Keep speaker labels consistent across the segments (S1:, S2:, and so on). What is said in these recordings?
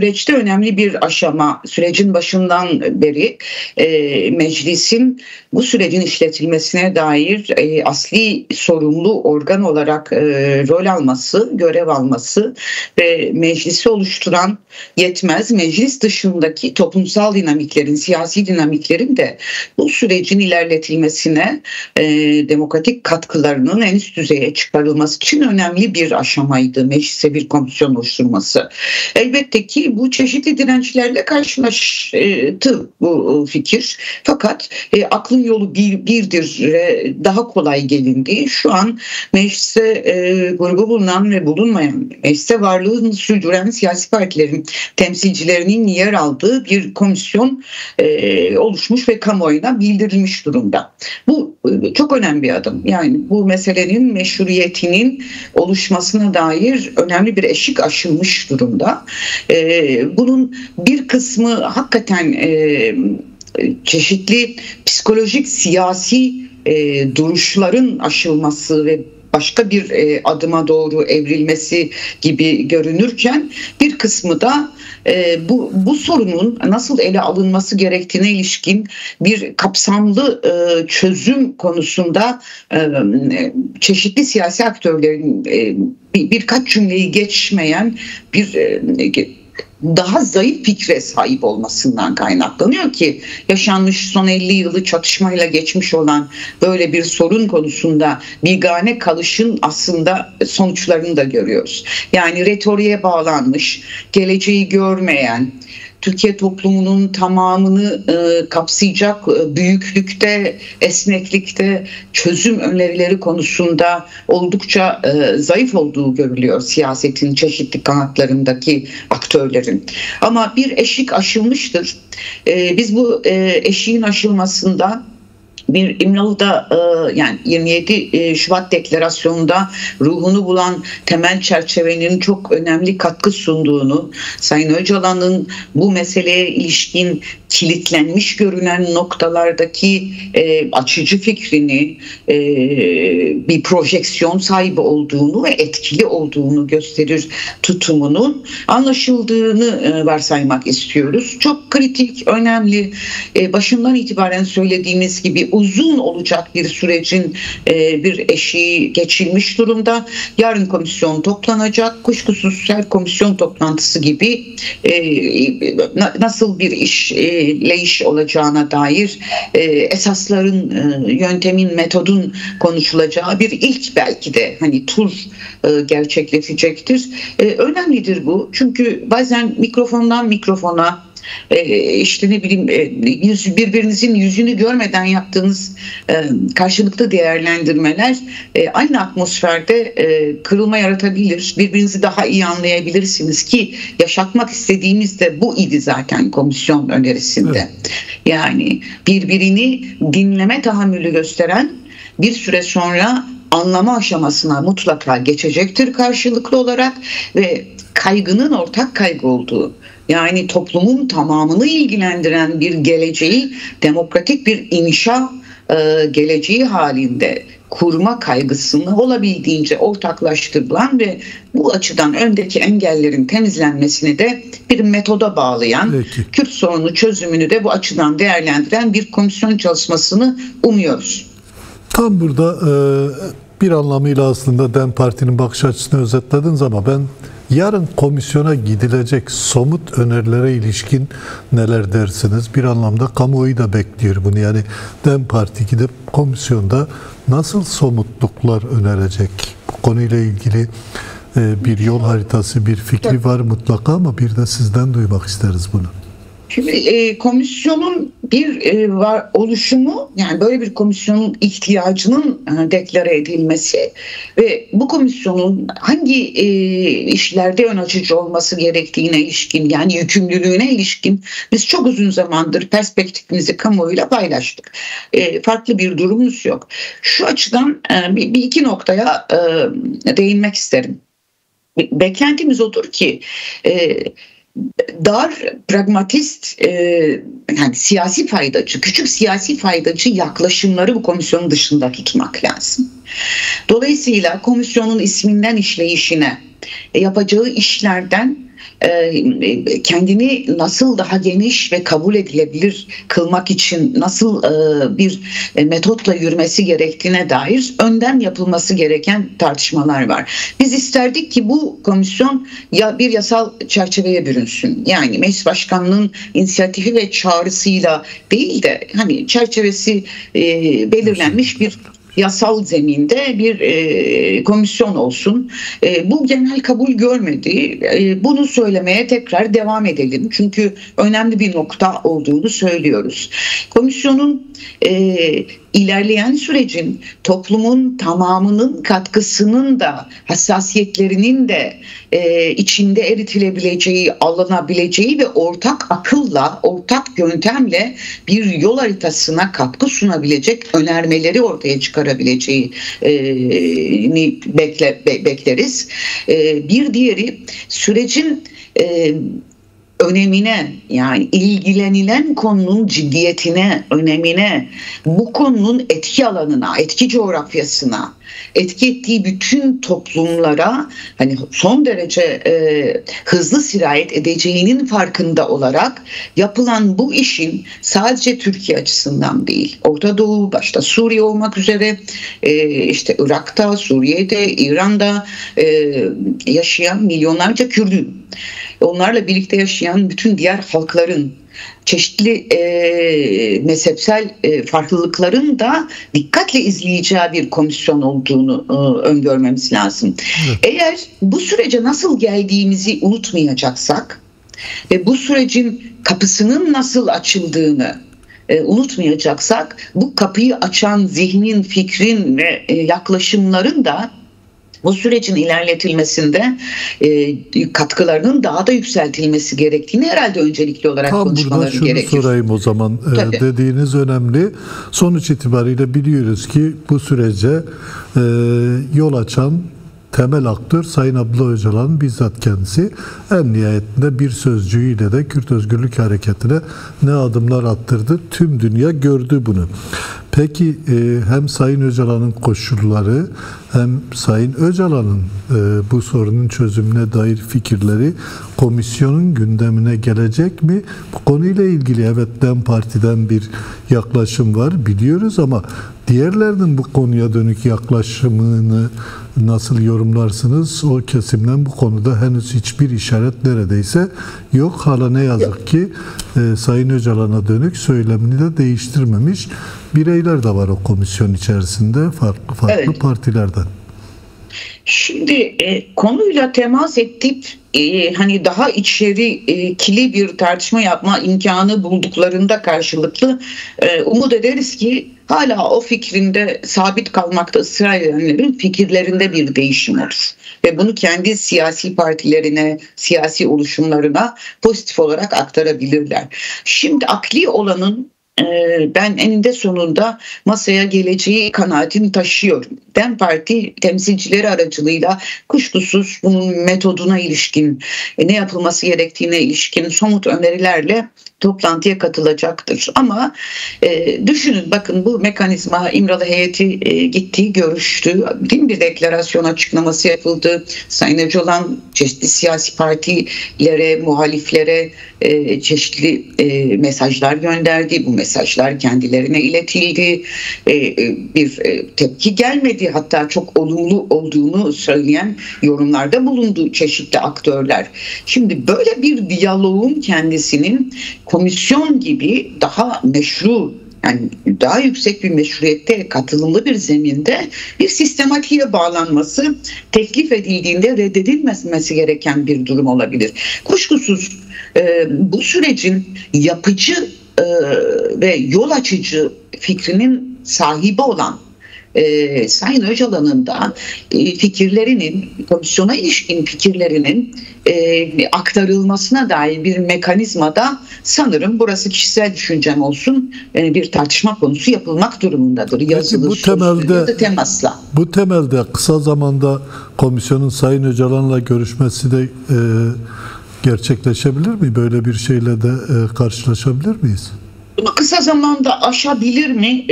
S1: süreçte önemli bir aşama. Sürecin başından beri meclisin bu sürecin işletilmesine dair asli sorumlu organ olarak rol alması, görev alması ve meclisi oluşturan yetmez, meclis dışındaki toplumsal dinamiklerin, siyasi dinamiklerin de bu sürecin ilerletilmesine demokratik katkılarının en üst düzeye çıkarılması için önemli bir aşamaydı meclise bir komisyon oluşturması. Elbette ki bu çeşitli dirençlerle karşılaştı bu fikir. Fakat aklın yolu birdir, daha kolay gelindi. Şu an mecliste grubu bulunan ve bulunmayan, mecliste varlığını sürdüren siyasi partilerin temsilcilerinin yer aldığı bir komisyon oluşmuş ve kamuoyuna bildirilmiş durumda. Bu çok önemli bir adım. Yani bu meselenin meşruiyetinin oluşmasına dair önemli bir eşik aşılmış durumda. Bunun bir kısmı hakikaten çeşitli psikolojik, siyasi duruşların aşılması ve başka bir adıma doğru evrilmesi gibi görünürken bir kısmı da bu sorunun nasıl ele alınması gerektiğine ilişkin bir kapsamlı çözüm konusunda çeşitli siyasi aktörlerin birkaç cümleyi geçmeyen bir daha zayıf fikre sahip olmasından kaynaklanıyor ki yaşanmış son 50 yılı çatışmayla geçmiş olan böyle bir sorun konusunda bigane kalışın aslında sonuçlarını da görüyoruz. Yani retoriğe bağlanmış, geleceği görmeyen, Türkiye toplumunun tamamını kapsayacak büyüklükte, esneklikte çözüm önerileri konusunda oldukça zayıf olduğu görülüyor siyasetin çeşitli kanatlarındaki aktörlerin. Ama bir eşik aşılmıştır. Biz bu eşiğin aşılmasında bir İmralı'da yani 27 Şubat Deklarasyonu'nda ruhunu bulan temel çerçevenin çok önemli katkı sunduğunu, Sayın Öcalan'ın bu meseleye ilişkin kilitlenmiş görünen noktalardaki açıcı fikrini, bir projeksiyon sahibi olduğunu ve etkili olduğunu gösterir tutumunun anlaşıldığını varsaymak istiyoruz. Çok kritik, önemli, başından itibaren söylediğimiz gibi uzun olacak bir sürecin bir eşiği geçilmiş durumda. Yarın komisyon toplanacak. Kuşkusuz her komisyon toplantısı gibi nasıl bir işleyiş olacağına dair esasların, yöntemin, metodun konuşulacağı bir ilk belki de hani tur gerçekleşecektir. Önemlidir bu. Çünkü bazen mikrofondan mikrofona işte ne bileyim birbirinizin yüzünü görmeden yaptığınız karşılıklı değerlendirmeler aynı atmosferde kırılma yaratabilir. Birbirinizi daha iyi anlayabilirsiniz ki yaşatmak istediğimiz de bu idi zaten komisyon önerisinde. Evet. Yani birbirini dinleme tahammülü gösteren bir süre sonra anlama aşamasına mutlaka geçecektir karşılıklı olarak ve kaygının ortak kaygı olduğu, yani toplumun tamamını ilgilendiren bir geleceği, demokratik bir inşa geleceği halinde kurma kaygısını olabildiğince ortaklaştırılan ve bu açıdan öndeki engellerin temizlenmesini de bir metoda bağlayan, Kürt sorunu çözümünü de bu açıdan değerlendiren bir komisyon çalışmasını umuyoruz.
S2: Tam burada bir anlamıyla aslında DEM Parti'nin bakış açısını özetlediniz ama ben yarın komisyona gidilecek somut önerilere ilişkin neler dersiniz? Bir anlamda kamuoyu da bekliyor bunu. Yani DEM Parti gidip komisyonda nasıl somutluklar önerecek? Bu konuyla ilgili bir yol haritası, bir fikri var mutlaka ama bir de sizden duymak isteriz bunu.
S1: Şimdi komisyonun bir oluşumu, yani böyle bir komisyonun ihtiyacının deklare edilmesi ve bu komisyonun hangi işlerde ön açıcı olması gerektiğine ilişkin, yani yükümlülüğüne ilişkin biz çok uzun zamandır perspektifimizi kamuoyuyla paylaştık. Farklı bir durumumuz yok. Şu açıdan bir iki noktaya değinmek isterim. Beklentimiz odur ki dar, pragmatist, yani siyasi faydacı, küçük siyasi faydacı yaklaşımları bu komisyonun dışında tutmak lazım. Dolayısıyla komisyonun isminden işleyişine, yapacağı işlerden kendini nasıl daha geniş ve kabul edilebilir kılmak için nasıl bir metotla yürümesi gerektiğine dair önden yapılması gereken tartışmalar var. Biz isterdik ki bu komisyon bir yasal çerçeveye bürünsün. Yani Meclis Başkanlığı'nın inisiyatifi ve çağrısıyla değil de hani çerçevesi belirlenmiş bir yasal zeminde bir komisyon olsun. Bu genel kabul görmedi. Bunu söylemeye tekrar devam edelim. Çünkü önemli bir nokta olduğunu söylüyoruz. Komisyonun ilerleyen sürecin toplumun tamamının katkısının da hassasiyetlerinin de içinde eritilebileceği, alınabileceği ve ortak akılla, ortak yöntemle bir yol haritasına katkı sunabilecek önermeleri ortaya çıkarabileceğini bekleriz. Bir diğeri sürecin önemine, yani ilgilenilen konunun ciddiyetine, önemine, bu konunun etki alanına, etki coğrafyasına, etki ettiği bütün toplumlara hani son derece hızlı sirayet edeceğinin farkında olarak yapılan bu işin sadece Türkiye açısından değil, Orta Doğu başta Suriye olmak üzere işte Irak'ta, Suriye'de, İran'da yaşayan milyonlarca Kürt'ün, onlarla birlikte yaşayan bütün diğer halkların, çeşitli mezhepsel farklılıkların da dikkatle izleyeceği bir komisyon olduğunu öngörmemiz lazım. Evet. Eğer bu sürece nasıl geldiğimizi unutmayacaksak ve bu sürecin kapısının nasıl açıldığını unutmayacaksak, bu kapıyı açan zihnin, fikrin ve yaklaşımların da bu sürecin ilerletilmesinde katkılarının daha da yükseltilmesi gerektiğini herhalde öncelikli olarak konuşmaları gerekir.
S2: Tam buradan şunu sorayım o zaman. Dediğiniz önemli. Sonuç itibariyle biliyoruz ki bu sürece yol açan temel aktör Sayın Abdullah Öcalan'ın bizzat kendisi. En nihayetinde bir sözcüğüyle de Kürt Özgürlük Hareketi'ne ne adımlar attırdı. Tüm dünya gördü bunu. Peki hem Sayın Öcalan'ın koşulları hem Sayın Öcalan'ın bu sorunun çözümüne dair fikirleri komisyonun gündemine gelecek mi? Bu konuyla ilgili evet DEM Parti'den bir yaklaşım var biliyoruz ama diğerlerinin bu konuya dönük yaklaşımını nasıl yorumlarsınız? O kesimden bu konuda henüz hiçbir işaret neredeyse yok. Hala ne yazık ki Sayın Öcalan'a dönük söylemini de değiştirmemiş bireyler de var o komisyon içerisinde farklı evet. Partilerden.
S1: Şimdi konuyla temas edip hani daha içerikli bir tartışma yapma imkanı bulduklarında karşılıklı umut ederiz ki hala o fikrinde sabit kalmakta ısrar edenlerin fikirlerinde bir değişim olur. Ve bunu kendi siyasi partilerine, siyasi oluşumlarına pozitif olarak aktarabilirler. Şimdi akli olanın ben eninde sonunda masaya geleceği kanaatini taşıyorum. DEM Parti temsilcileri aracılığıyla kuşkusuz bunun metoduna ilişkin, ne yapılması gerektiğine ilişkin somut önerilerle toplantıya katılacaktır. Ama düşünün bakın bu mekanizma İmralı heyeti gitti, görüştü. Bir deklarasyon açıklaması yapıldı. Sayın Öcalan çeşitli siyasi partilere, muhaliflere çeşitli mesajlar gönderdi. Bu mesajlar kendilerine iletildi. Bir tepki gelmedi. Hatta çok olumlu olduğunu söyleyen yorumlarda bulundu çeşitli aktörler. Şimdi böyle bir diyaloğun kendisinin komisyon gibi daha meşru, yani daha yüksek bir meşruiyette katılımlı bir zeminde bir sistematiğe bağlanması teklif edildiğinde reddedilmesi gereken bir durum olabilir. Kuşkusuz bu sürecin yapıcı ve yol açıcı fikrinin sahibi olan Sayın Öcalan'ın da fikirlerinin, komisyona ilişkin fikirlerinin aktarılmasına dair bir mekanizmada sanırım burası kişisel düşüncem olsun bir tartışma konusu yapılmak durumundadır. Yazılı, sözlü ya da temasla.
S2: Bu temelde kısa zamanda komisyonun Sayın Öcalan'la görüşmesi de gerçekleşebilir mi? Böyle bir şeyle de karşılaşabilir miyiz?
S1: Kısa zamanda aşabilir mi?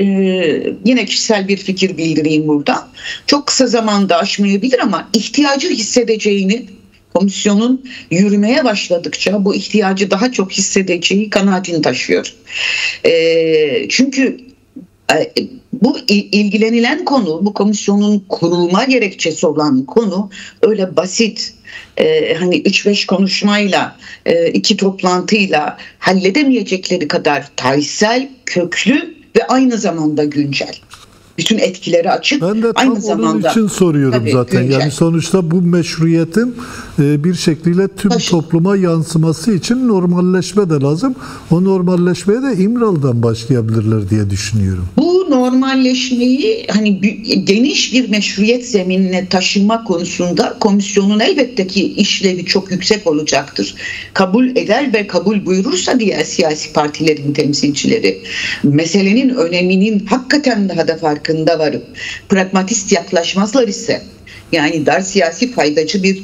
S1: Yine kişisel bir fikir bildireyim burada. Çok kısa zamanda aşmayabilir ama ihtiyacı hissedeceğini komisyonun yürümeye başladıkça bu ihtiyacı daha çok hissedeceği kanaatini taşıyor. Çünkü bu ilgilenilen konu, bu komisyonun kurulma gerekçesi olan konu öyle basit, hani 3-5 konuşmayla, 2 toplantıyla halledemeyecekleri kadar tarihsel, köklü ve aynı zamanda güncel. Bütün etkileri açık.
S2: Ben de tam onun için soruyorum zaten. Güncel. Yani sonuçta bu meşruiyetin bir şekilde tüm topluma yansıması için normalleşme de lazım. O normalleşmeye de İmralı'dan başlayabilirler diye düşünüyorum.
S1: Bu normalleşmeyi hani geniş bir meşruiyet zeminine taşıma konusunda komisyonun elbette ki işlevi çok yüksek olacaktır. Kabul eder ve kabul buyurursa diğer siyasi partilerin temsilcileri meselenin öneminin hakikaten daha da farkında varıp pragmatist yaklaşmazlar ise, yani dar siyasi faydacı bir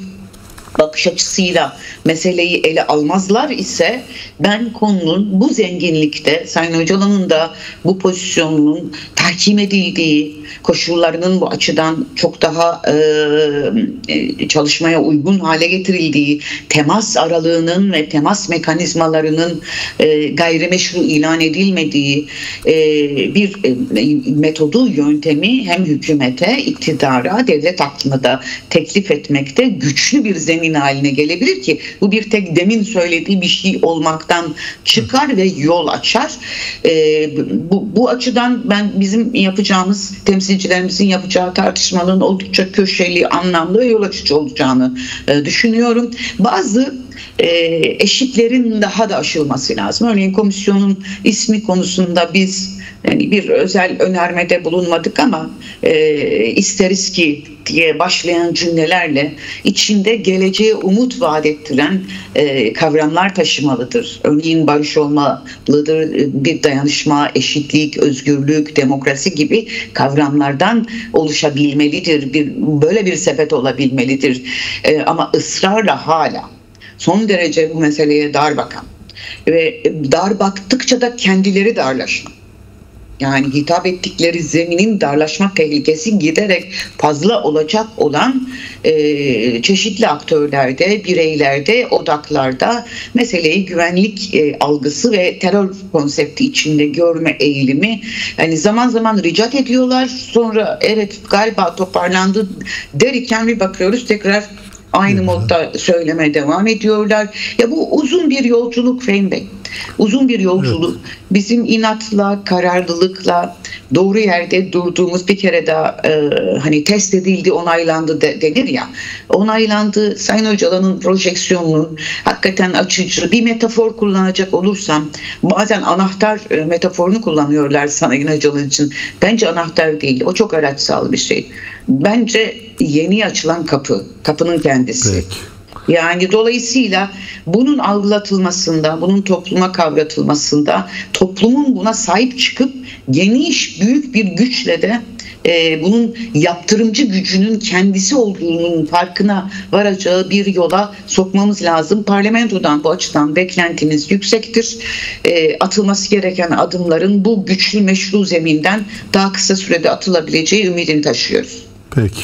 S1: bakış açısıyla meseleyi ele almazlar ise, ben konunun bu zenginlikte Sayın Öcalan'ın da bu pozisyonunun tahkim edildiği, koşullarının bu açıdan çok daha çalışmaya uygun hale getirildiği, temas aralığının ve temas mekanizmalarının gayrimeşru ilan edilmediği bir metodu, yöntemi hem hükümete, iktidara, devlet aklına da teklif etmekte güçlü bir zemin haline gelebilir ki bu bir tek demin söylediği bir şey olmaktan çıkar ve yol açar. Bu açıdan ben bizim yapacağımız, temsilcilerimizin yapacağı tartışmanın oldukça köşeli, anlamlı ve yol açıcı olacağını düşünüyorum. Bazı eşiklerin daha da aşılması lazım. Örneğin komisyonun ismi konusunda biz yani bir özel önermede bulunmadık ama isteriz ki diye başlayan cümlelerle içinde geleceğe umut vaat ettiren kavramlar taşımalıdır. Örneğin barış olmalıdır, bir dayanışma, eşitlik, özgürlük, demokrasi gibi kavramlardan oluşabilmelidir. Böyle bir sepet olabilmelidir. Ama ısrarla hala son derece bu meseleye dar bakan ve dar baktıkça da kendileri darlaşan, yani hitap ettikleri zeminin darlaşma tehlikesi giderek fazla olacak olan çeşitli aktörlerde, bireylerde, odaklarda meseleyi güvenlik algısı ve terör konsepti içinde görme eğilimi, yani zaman zaman ricat ediyorlar, sonra evet galiba toparlandı derken bir bakıyoruz tekrar aynı modda söylemeye devam ediyorlar. Ya bu uzun bir yolculuk Fehmi Bey. Uzun bir yolculuk. Evet. Bizim inatla, kararlılıkla doğru yerde durduğumuz, bir kere daha hani test edildi, onaylandı denir ya. Onaylandı. Sayın Öcalan'ın projeksiyonunu hakikaten açıcı. Bir metafor kullanacak olursam, bazen anahtar metaforunu kullanıyorlar Sayın Öcalan için. Bence anahtar değil. O çok araçsal bir şey. Bence yeni açılan kapının kendisi.
S2: Peki.
S1: Yani dolayısıyla bunun algılatılmasında, bunun topluma kavratılmasında, toplumun buna sahip çıkıp geniş, büyük bir güçle de bunun yaptırımcı gücünün kendisi olduğunun farkına varacağı bir yola sokmamız lazım. Parlamentodan bu açıdan beklentimiz yüksektir. Atılması gereken adımların bu güçlü meşru zeminden daha kısa sürede atılabileceği ümidini taşıyoruz.
S2: Peki.